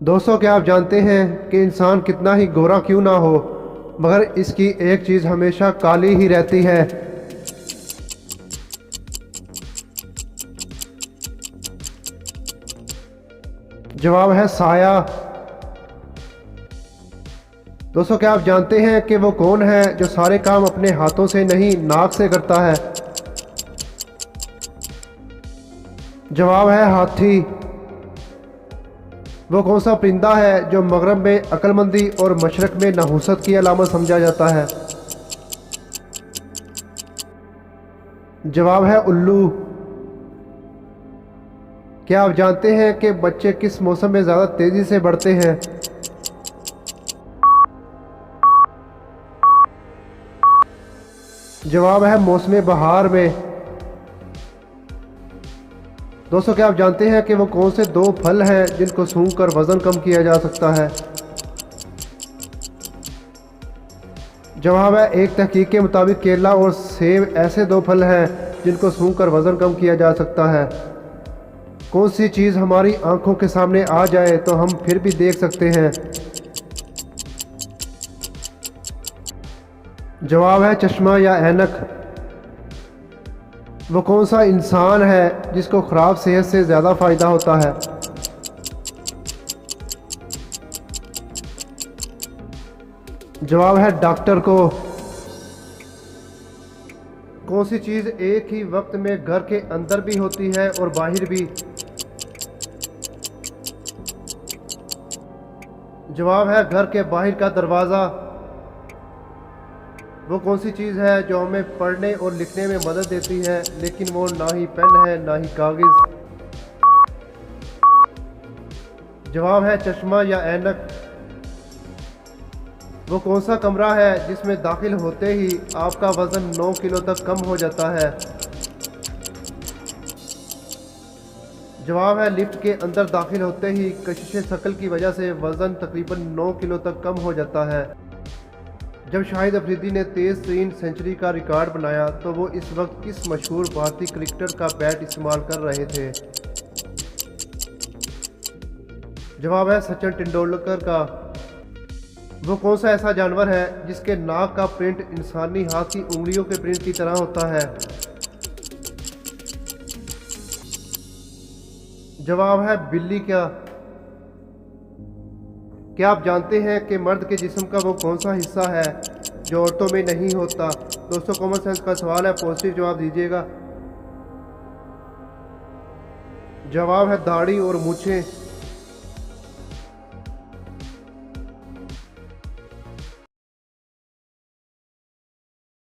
दोस्तों, क्या आप जानते हैं कि इंसान कितना ही गोरा क्यों ना हो, मगर इसकी एक चीज़ हमेशा काली ही रहती है। जवाब है साया। दोस्तों, क्या आप जानते हैं कि वो कौन है जो सारे काम अपने हाथों से नहीं नाक से करता है? जवाब है हाथी। वो कौन सा परिंदा है जो मगरब में अक्लमंदी और मशरक में नहुसत की अलामत समझा जाता है? जवाब है उल्लू। क्या आप जानते हैं कि बच्चे किस मौसम में ज़्यादा तेज़ी से बढ़ते हैं? जवाब है मौसम बहार में। दोस्तों, क्या आप जानते हैं कि वो कौन से दो फल हैं जिनको सूंघकर वज़न कम किया जा सकता है? जवाब है एक तहकीक के मुताबिक केला और सेब ऐसे दो फल हैं जिनको सूंघकर वज़न कम किया जा सकता है। कौन सी चीज़ हमारी आंखों के सामने आ जाए तो हम फिर भी देख सकते हैं? जवाब है चश्मा या ऐनक। वो कौन सा इंसान है जिसको ख़राब सेहत से ज़्यादा फ़ायदा होता है? जवाब है डॉक्टर को। कौन सी चीज़ एक ही वक्त में घर के अंदर भी होती है और बाहर भी? जवाब है घर के बाहर का दरवाज़ा। वो कौन सी चीज़ है जो हमें पढ़ने और लिखने में मदद देती है, लेकिन वो ना ही पेन है ना ही कागज़? जवाब है चश्मा या ऐनक। वो कौन सा कमरा है जिसमें दाखिल होते ही आपका वज़न 9 किलो तक कम हो जाता है? जवाब है लिफ्ट के अंदर दाखिल होते ही कशिश शक्ल की वजह से वज़न तकरीबन 9 किलो तक कम हो जाता है। जब शाहिद अफरीदी ने तेज़ तरीन सेंचुरी का रिकॉर्ड बनाया तो वो इस वक्त किस मशहूर भारतीय क्रिकेटर का बैट इस्तेमाल कर रहे थे? जवाब है सचिन तेंदुलकर का। वो कौन सा ऐसा जानवर है जिसके नाक का प्रिंट इंसानी हाथ की उंगलियों के प्रिंट की तरह होता है? जवाब है बिल्ली का। क्या आप जानते हैं कि मर्द के जिस्म का वो कौन सा हिस्सा है जो औरतों में नहीं होता? दोस्तों, कॉमन सेंस का सवाल है, पॉजिटिव जवाब दीजिएगा। जवाब है दाढ़ी और मूछें।